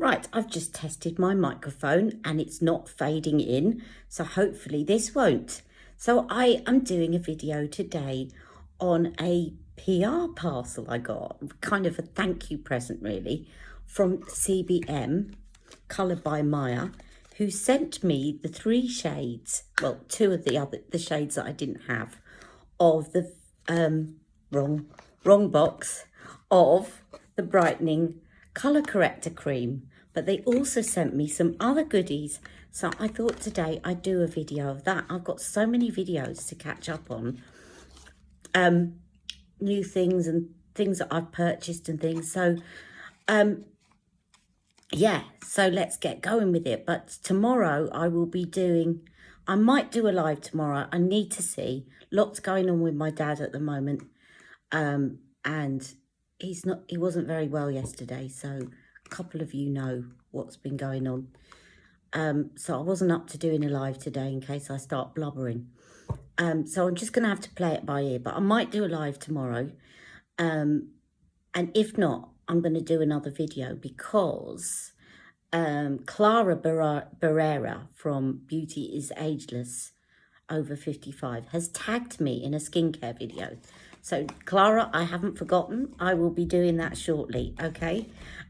Right, I've just tested my microphone and it's not fading in, so hopefully this won't. So I am doing a video today on a PR parcel I got, kind of a thank you present really, from CBM, coloured by Maya, who sent me the 3 shades, well, 2 of the shades that I didn't have, of the wrong box of the brightening colour corrector cream, but they also sent me some other goodies, so I thought today I'd do a video of that. I've got so many videos to catch up on, new things and things that I've purchased and things, so yeah, so let's get going with it. But tomorrow I might do a live tomorrow. I need to see, lots going on with my dad at the moment, and he wasn't very well yesterday, so a couple of you know what's been going on. So I wasn't up to doing a live today in case I start blubbering. So I'm just going to have to play it by ear, but I might do a live tomorrow. And if not, I'm going to do another video because Clara Barrera from Beauty is Ageless over 55 has tagged me in a skincare video. So Clara, I haven't forgotten. I will be doing that shortly, okay?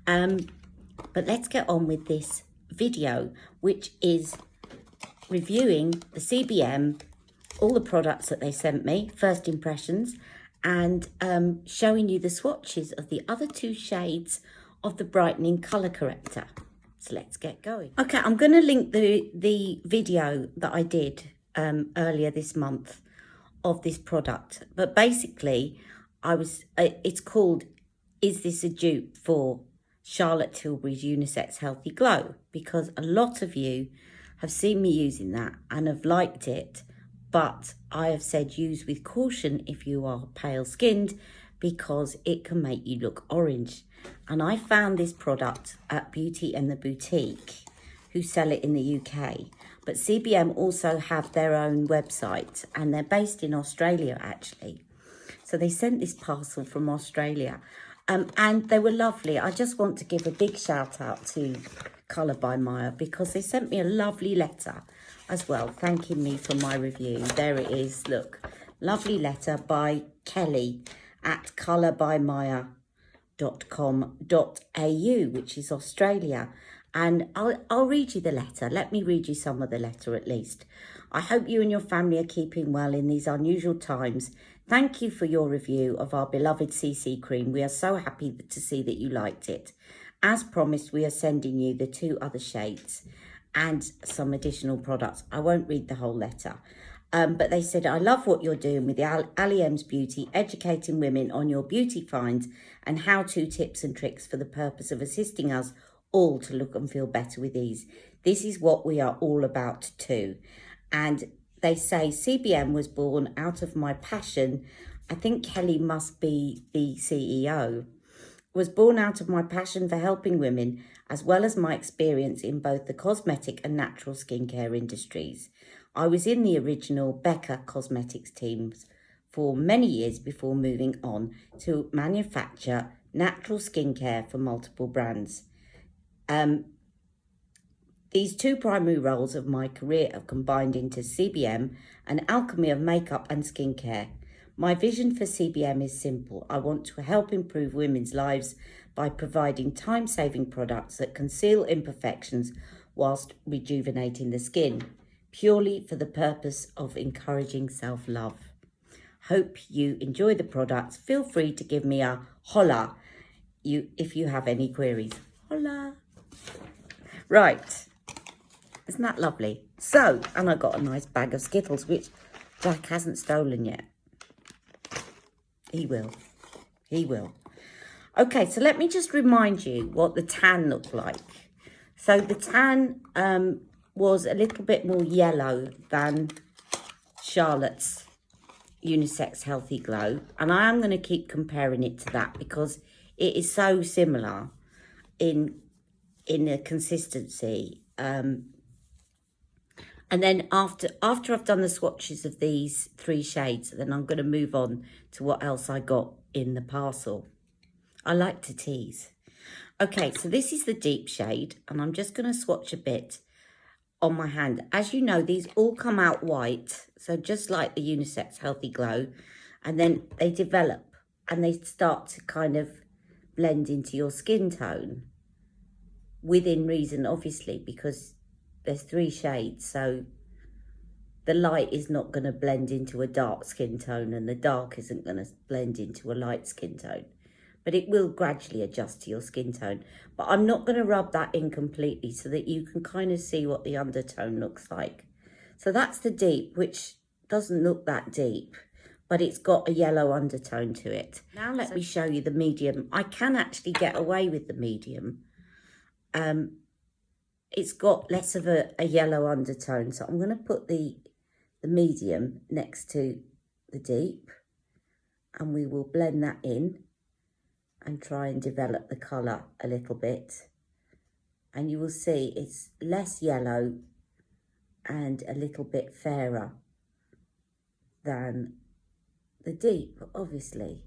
But let's get on with this video, which is reviewing the CBM, all the products that they sent me, first impressions, and showing you the swatches of the other 2 shades of the brightening colour corrector. So let's get going. Okay, I'm going to link the video that I did earlier this month of this product, but basically it's called Is This a Dupe for Charlotte Tilbury's Unisex Healthy Glow? Because a lot of you have seen me using that and have liked it, but I have said use with caution if you are pale skinned, because it can make you look orange. And I found this product at Beauty and the Boutique, who sell it in the UK. But CBM also have their own website, and they're based in Australia actually. So they sent this parcel from Australia, and they were lovely. I just want to give a big shout out to Colour by Maya, because they sent me a lovely letter as well, thanking me for my review. There it is, look. Lovely letter by Kelly at colourbyMaya.com.au, which is Australia. And I'll read you the letter. Let me read you some of the letter at least. I hope you and your family are keeping well in these unusual times. Thank you for your review of our beloved CC cream. We are so happy to see that you liked it. As promised, we are sending you the 2 other shades and some additional products. I won't read the whole letter. But they said, I love what you're doing with the Ali M's Beauty, educating women on your beauty finds and how-to tips and tricks for the purpose of assisting us all to look and feel better with ease. This is what we are all about too. And they say CBM was born out of my passion. I think Kelly must be the CEO. Was born out of my passion for helping women, as well as my experience in both the cosmetic and natural skincare industries. I was in the original Becca Cosmetics teams for many years before moving on to manufacture natural skincare for multiple brands. These 2 primary roles of my career have combined into CBM, an alchemy of makeup and skincare. My vision for CBM is simple. I want to help improve women's lives by providing time-saving products that conceal imperfections whilst rejuvenating the skin, purely for the purpose of encouraging self-love. Hope you enjoy the products. Feel free to give me a holla if you have any queries. Holla. Right. Isn't that lovely? So, and I got a nice bag of Skittles, which Jack hasn't stolen yet. He will. He will. Okay, so let me just remind you what the tan looked like. So the tan was a little bit more yellow than Charlotte's Unisex Healthy Glow. And I am going to keep comparing it to that because it is so similar in the consistency. And then after I've done the swatches of these 3 shades, then I'm going to move on to what else I got in the parcel. I like to tease. Okay, so this is the deep shade, and I'm just going to swatch a bit on my hand. As you know, these all come out white, so just like the Unisex Healthy Glow, and then they develop and they start to kind of blend into your skin tone within reason, obviously, because there's 3 shades, so the light is not going to blend into a dark skin tone and the dark isn't going to blend into a light skin tone, but it will gradually adjust to your skin tone. But I'm not going to rub that in completely so that you can kind of see what the undertone looks like. So that's the deep, which doesn't look that deep, but it's got a yellow undertone to it. Now let me show you the medium. I can actually get away with the medium. It's got less of a yellow undertone, so I'm going to put the medium next to the deep, and we will blend that in and try and develop the colour a little bit. And you will see it's less yellow and a little bit fairer than the deep, obviously.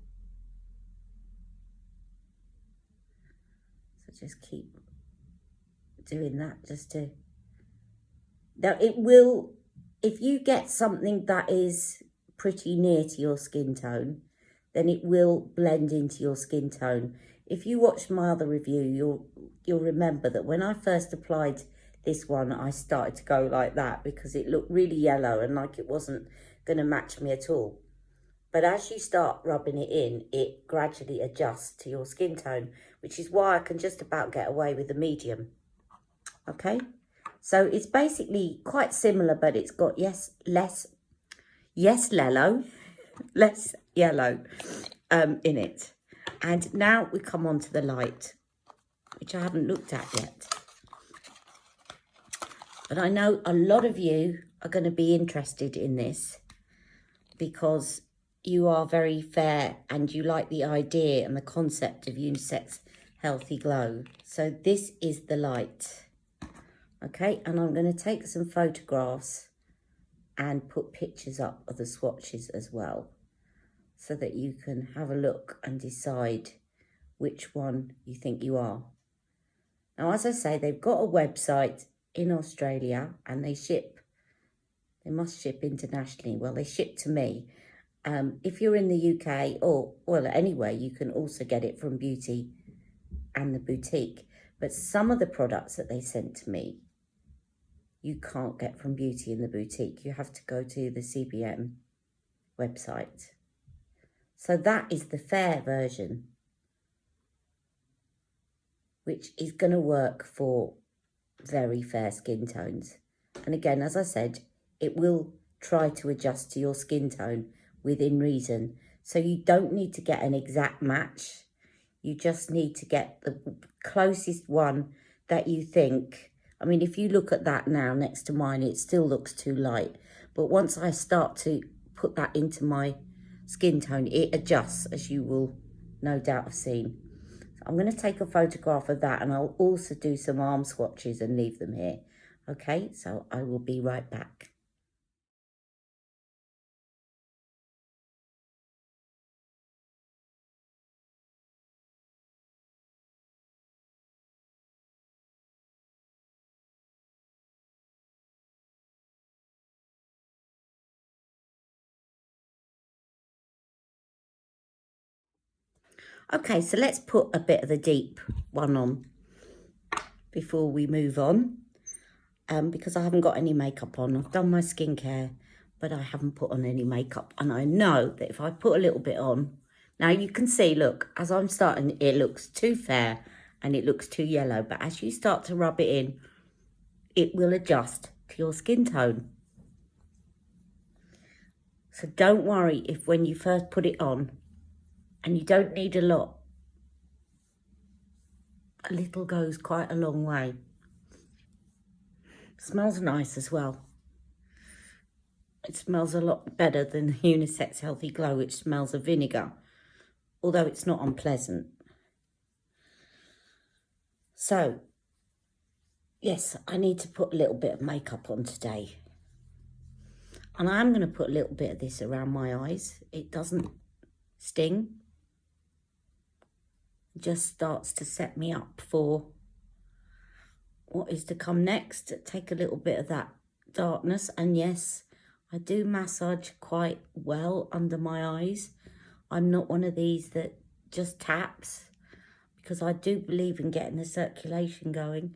So just keep doing that just to... Now it will, if you get something that is pretty near to your skin tone, then it will blend into your skin tone. If you watched my other review, you'll remember that when I first applied this one, I started to go like that because it looked really yellow and like it wasn't going to match me at all. But as you start rubbing it in, it gradually adjusts to your skin tone, which is why I can just about get away with the medium. Okay, so it's basically quite similar, but it's got less yellow in it. And now we come on to the light, which I haven't looked at yet. But I know a lot of you are going to be interested in this because you are very fair and you like the idea and the concept of Unisex Healthy Glow. So this is the light. Okay, and I'm going to take some photographs and put pictures up of the swatches as well, so that you can have a look and decide which one you think you are. Now, as I say, they've got a website in Australia and they must ship internationally. Well, they ship to me. If you're in the UK or, well, anyway, you can also get it from Beauty and the Boutique. But some of the products that they sent to me, you can't get from Beauty and the Boutique. You have to go to the CBM website. So that is the fair version, which is going to work for very fair skin tones. And again, as I said, it will try to adjust to your skin tone within reason. So you don't need to get an exact match. You just need to get the closest one that you think. I mean, if you look at that now next to mine, it still looks too light. But once I start to put that into my skin tone, it adjusts, as you will no doubt have seen. So I'm going to take a photograph of that, and I'll also do some arm swatches and leave them here. Okay, so I will be right back. Okay, so let's put a bit of the deep one on before we move on, because I haven't got any makeup on. I've done my skincare, but I haven't put on any makeup. And I know that if I put a little bit on, now you can see, look, as I'm starting, it looks too fair and it looks too yellow. But as you start to rub it in, it will adjust to your skin tone. So don't worry if when you first put it on, and you don't need a lot. A little goes quite a long way. Smells nice as well. It smells a lot better than the Unisex Healthy Glow, which smells of vinegar, although it's not unpleasant. So, yes, I need to put a little bit of makeup on today. And I am going to put a little bit of this around my eyes. It doesn't sting. It just starts to set me up for what is to come next. Take a little bit of that darkness, and yes, I do massage quite well under my eyes. I'm not one of these that just taps, because I do believe in getting the circulation going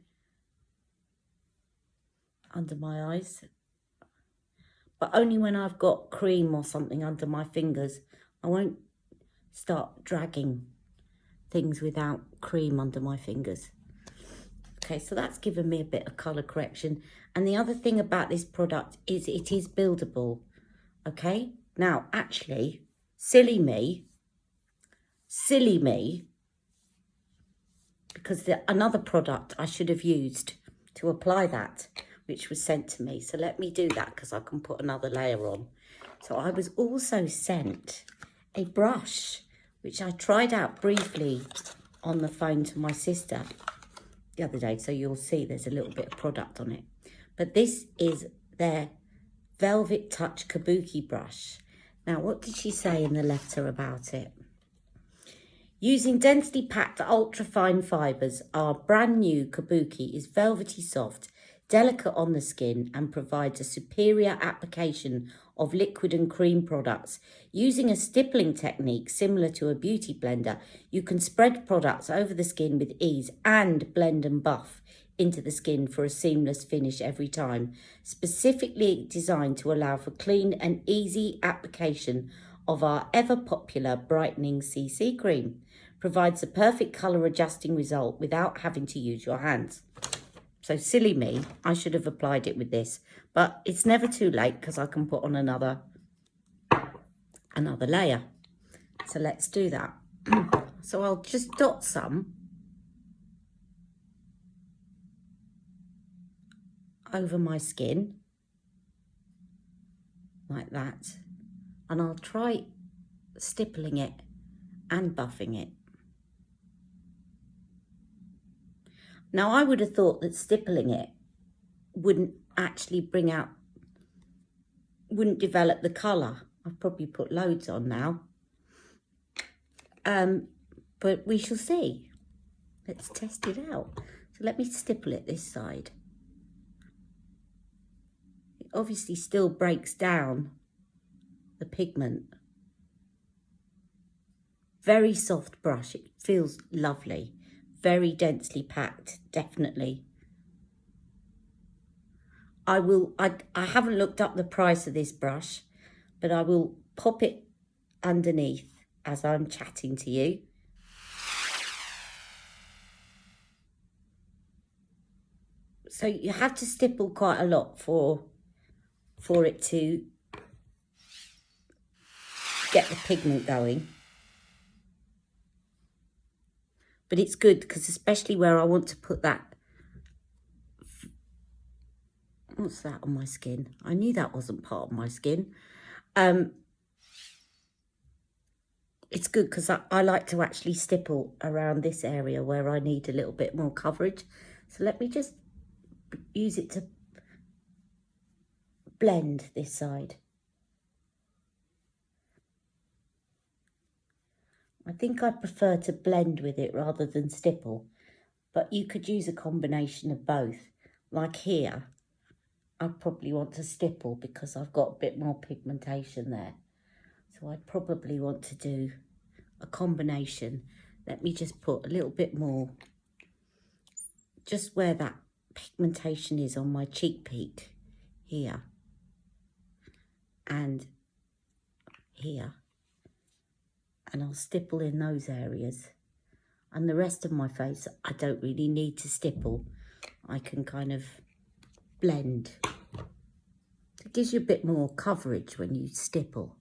under my eyes. But only when I've got cream or something under my fingers. I won't start dragging things without cream under my fingers. Okay, so that's given me a bit of colour correction. And the other thing about this product is it is buildable. Okay, now actually, silly me, because another product I should have used to apply that, which was sent to me. So let me do that, because I can put another layer on. So I was also sent a brush, which I tried out briefly on the phone to my sister the other day. So you'll see there's a little bit of product on it. But this is their Velvet Touch Kabuki brush. Now, what did she say in the letter about it? Using densely packed ultra-fine fibres, our brand new Kabuki is velvety soft, delicate on the skin, and provides a superior application of liquid and cream products. Using a stippling technique similar to a beauty blender, you can spread products over the skin with ease and blend and buff into the skin for a seamless finish every time. Specifically designed to allow for clean and easy application of our ever-popular Brightening CC cream. Provides the perfect colour adjusting result without having to use your hands. So silly me, I should have applied it with this, but it's never too late, because I can put on another layer. So let's do that. So I'll just dot some over my skin, like that. And I'll try stippling it and buffing it. Now, I would have thought that stippling it wouldn't actually wouldn't develop the colour. I've probably put loads on now. But we shall see. Let's test it out. So let me stipple it this side. It obviously still breaks down the pigment. Very soft brush. It feels lovely. Very densely packed, definitely. I haven't looked up the price of this brush, but I will pop it underneath as I'm chatting to you. So you have to stipple quite a lot for it to get the pigment going. But it's good, because especially where I want to put that. What's that on my skin? I knew that wasn't part of my skin. It's good because I like to actually stipple around this area where I need a little bit more coverage. So let me just use it to blend this side. I think I prefer to blend with it rather than stipple, but you could use a combination of both. Like here, I probably want to stipple because I've got a bit more pigmentation there. So I'd probably want to do a combination. Let me just put a little bit more, just where that pigmentation is on my cheek peak, here and here. And I'll stipple in those areas. And the rest of my face, I don't really need to stipple. I can kind of blend. It gives you a bit more coverage when you stipple.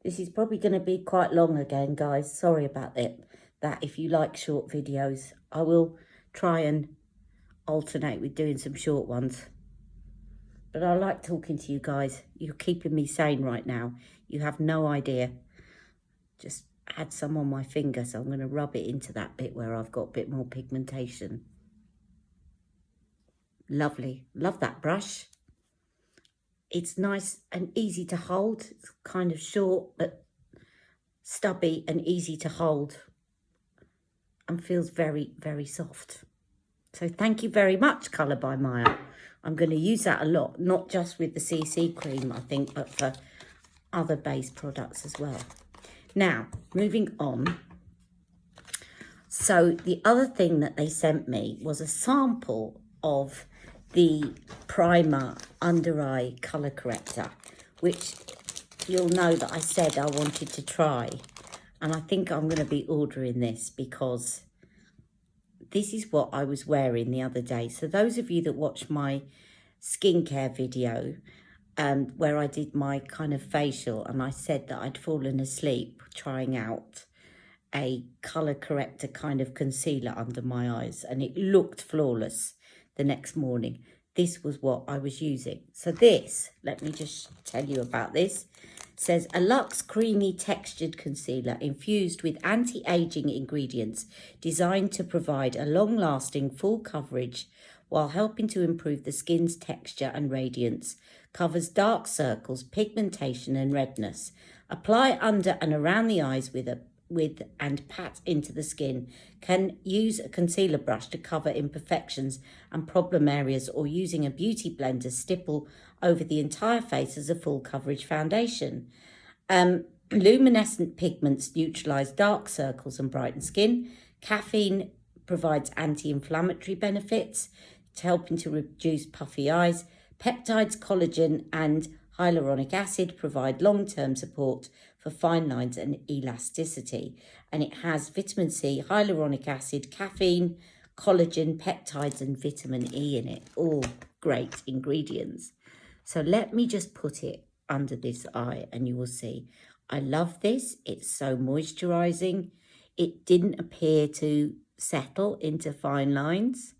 This is probably going to be quite long again, guys. Sorry about that. If you like short videos, I will try and alternate with doing some short ones. But I like talking to you guys. You're keeping me sane right now. You have no idea. Just had some on my finger, so I'm going to rub it into that bit where I've got a bit more pigmentation. Lovely. Love that brush. It's nice and easy to hold. It's kind of short, but stubby and easy to hold. And feels very, very soft. So thank you very much, Colour by Maya. I'm going to use that a lot, not just with the CC cream, I think, but for other base products as well. Now, moving on. So the other thing that they sent me was a sample of the primer under eye colour corrector, which you'll know that I said I wanted to try. And I think I'm going to be ordering this because this is what I was wearing the other day. So those of you that watch my skincare video, where I did my kind of facial and I said that I'd fallen asleep trying out a colour corrector kind of concealer under my eyes and it looked flawless the next morning. This was what I was using. So this, let me just tell you about this. It says a luxe creamy textured concealer infused with anti-aging ingredients designed to provide a long-lasting full coverage while helping to improve the skin's texture and radiance. Covers dark circles, pigmentation and redness. Apply under and around the eyes with and pat into the skin. Can use a concealer brush to cover imperfections and problem areas, or using a beauty blender stipple over the entire face as a full coverage foundation. Luminescent pigments neutralize dark circles and brighten skin. Caffeine provides anti-inflammatory benefits, helping to reduce puffy eyes. Peptides, collagen and hyaluronic acid provide long-term support for fine lines and elasticity. And it has vitamin C, hyaluronic acid, caffeine, collagen, peptides and vitamin E in it. All great ingredients. So let me just put it under this eye and you will see. I love this. It's so moisturizing. It didn't appear to settle into fine lines.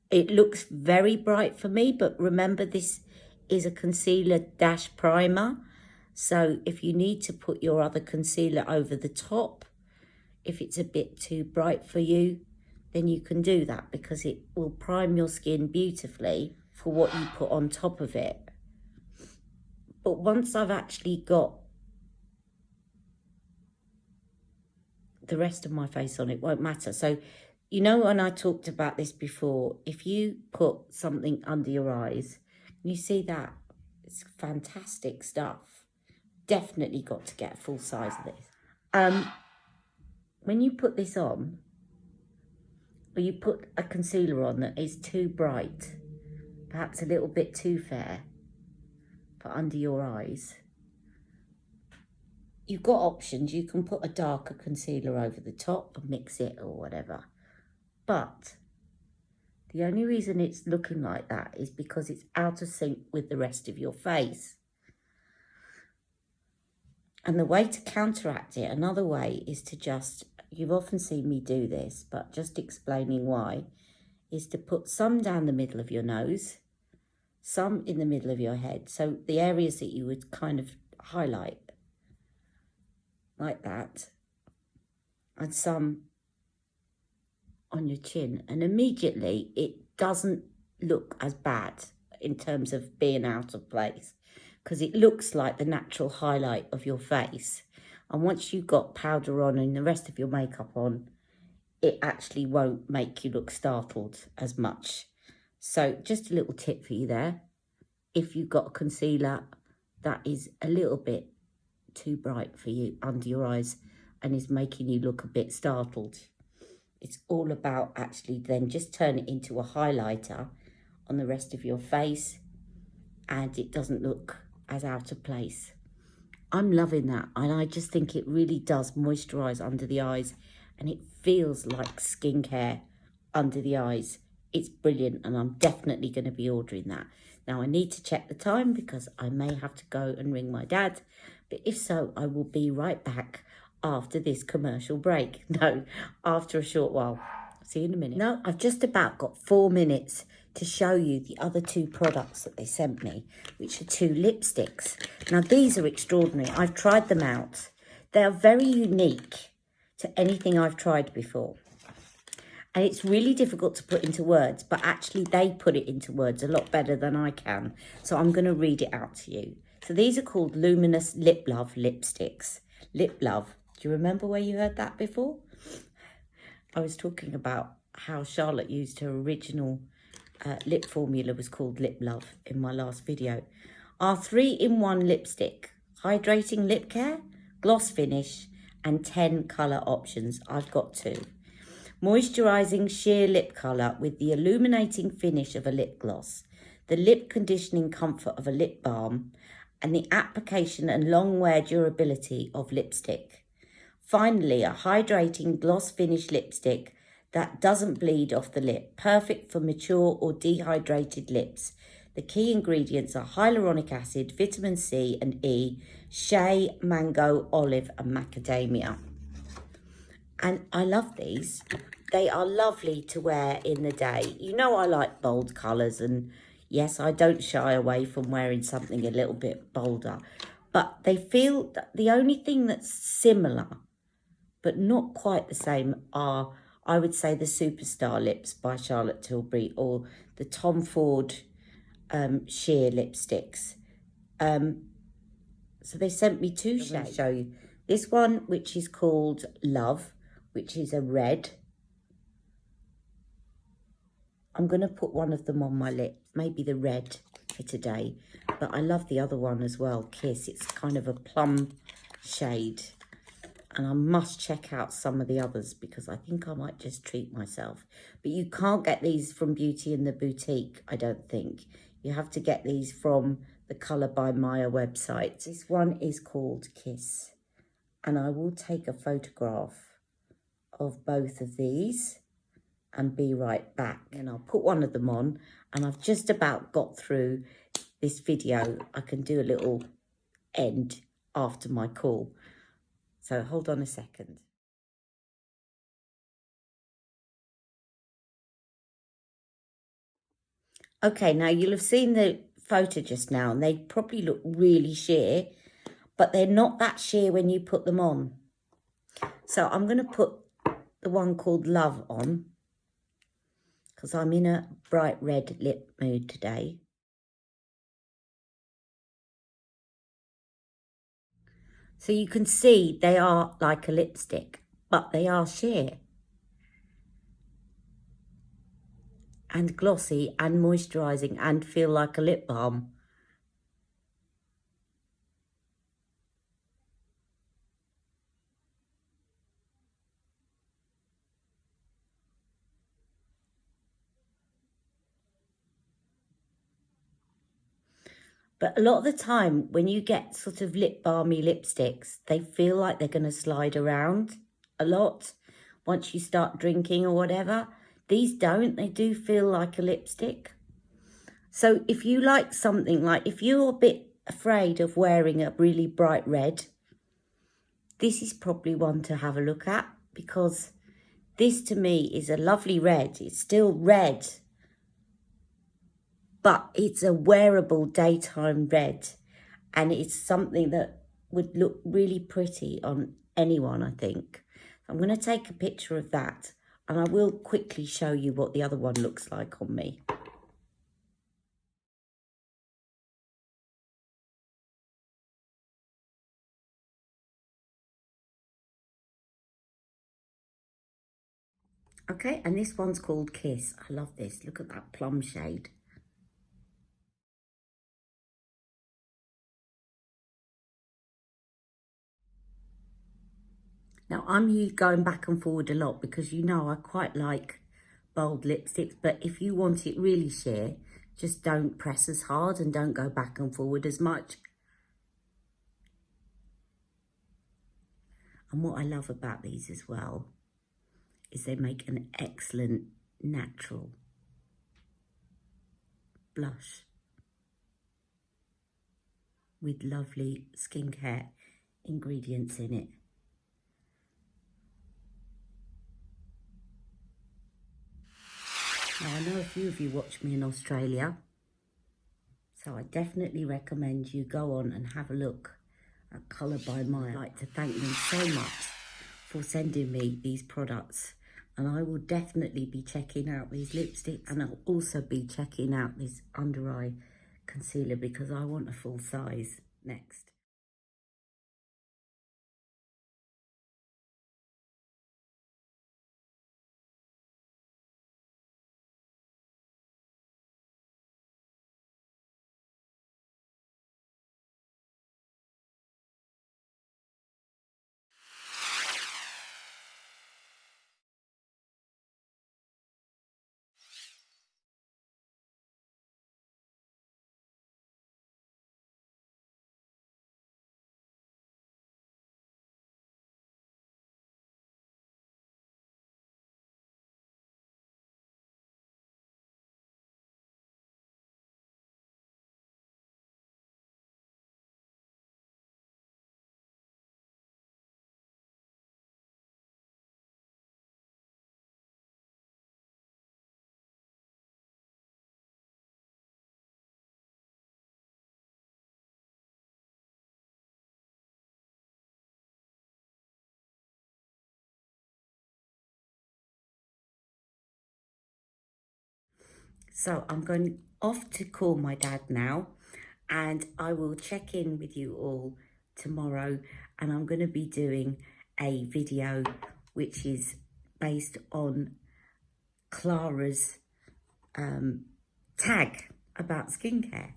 It looks very bright for me, but remember this is a concealer dash primer. So if you need to put your other concealer over the top, if it's a bit too bright for you, then you can do that because it will prime your skin beautifully for what you put on top of it. But once I've actually got the rest of my face on, it won't matter. So you know, when I talked about this before, if you put something under your eyes, you see that? It's fantastic stuff. Definitely got to get a full size of this. When you put this on, or you put a concealer on that is too bright, perhaps a little bit too fair for under your eyes, you've got options. You can put a darker concealer over the top and mix it or whatever. But the only reason it's looking like that is because it's out of sync with the rest of your face. And the way to counteract it, another way is to just, you've often seen me do this, but just explaining why, is to put some down the middle of your nose, some in the middle of your head. So the areas that you would kind of highlight like that, and some on your chin, and immediately it doesn't look as bad in terms of being out of place because it looks like the natural highlight of your face. And once you've got powder on and the rest of your makeup on, it actually won't make you look startled as much. So just a little tip for you there. If you've got a concealer that is a little bit too bright for you under your eyes and is making you look a bit startled, it's all about actually then just turn it into a highlighter on the rest of your face and it doesn't look as out of place. I'm loving that, and I just think it really does moisturize under the eyes and it feels like skincare under the eyes. It's brilliant and I'm definitely going to be ordering that. Now I need to check the time because I may have to go and ring my dad, but if so, I will be right back after this commercial break. No, after a short while. See you in a minute. No, I've just about got 4 minutes to show you the other two products that they sent me, which are 2 lipsticks. Now, these are extraordinary. I've tried them out. They are very unique to anything I've tried before. And it's really difficult to put into words, but actually they put it into words a lot better than I can. So I'm going to read it out to you. So these are called Luminous Lip Love lipsticks. Lip Love. Do you remember where you heard that before? I was talking about how Charlotte used her original lip formula was called Lip Love in my last video. Our 3-in-1 lipstick. Hydrating lip care, gloss finish, and 10 colour options. I've got 2. Moisturising sheer lip colour with the illuminating finish of a lip gloss, the lip conditioning comfort of a lip balm, and the application and long wear durability of lipstick. Finally, a hydrating gloss finish lipstick that doesn't bleed off the lip, perfect for mature or dehydrated lips. The key ingredients are hyaluronic acid, vitamin C and E, shea, mango, olive and macadamia. And I love these. They are lovely to wear in the day. You know I like bold colours, and yes, I don't shy away from wearing something a little bit bolder. But they feel, the only thing that's similar, but not quite the same, are, I would say, the Superstar Lips by Charlotte Tilbury or the Tom Ford sheer lipsticks. So they sent me 2 shades. I'm going to show you. This one, which is called Love, which is a red. I'm going to put one of them on my lip, maybe the red for today. But I love the other one as well, Kiss. It's kind of a plum shade. And I must check out some of the others because I think I might just treat myself. But you can't get these from Beauty in the Boutique, I don't think. You have to get these from the Colour by Maya website. This one is called Kiss. And I will take a photograph of both of these and be right back. And I'll put one of them on, and I've just about got through this video. I can do a little end after my call. So hold on a second. Okay, now you'll have seen the photo just now, and they probably look really sheer, but they're not that sheer when you put them on. So I'm going to put the one called Love on, because I'm in a bright red lip mood today. So you can see they are like a lipstick, but they are sheer and glossy and moisturising and feel like a lip balm. But a lot of the time, when you get sort of lip balmy lipsticks, they feel like they're going to slide around a lot once you start drinking or whatever. These don't. They do feel like a lipstick. So if you like something like, if you're a bit afraid of wearing a really bright red, this is probably one to have a look at, because this to me is a lovely red. It's still red, but it's a wearable daytime red, and it's something that would look really pretty on anyone, I think. I'm going to take a picture of that, and I will quickly show you what the other one looks like on me. Okay, and this one's called Kiss. I love this. Look at that plum shade. Now, I'm going back and forward a lot because, you know, I quite like bold lipsticks, but if you want it really sheer, just don't press as hard and don't go back and forward as much. And what I love about these as well is they make an excellent natural blush with lovely skincare ingredients in it. Now, I know a few of you watch me in Australia, so I definitely recommend you go on and have a look at Colour by Maya. I'd like to thank them so much for sending me these products. And I will definitely be checking out these lipsticks, and I'll also be checking out this under eye concealer because I want a full size next. So I'm going off to call my dad now, and I will check in with you all tomorrow, and I'm going to be doing a video which is based on Clara's tag about skincare.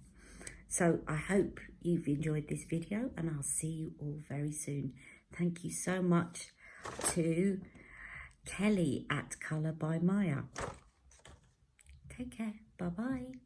So I hope you've enjoyed this video, and I'll see you all very soon. Thank you so much to Kelly at Colour by Maya. Take care. Bye-bye.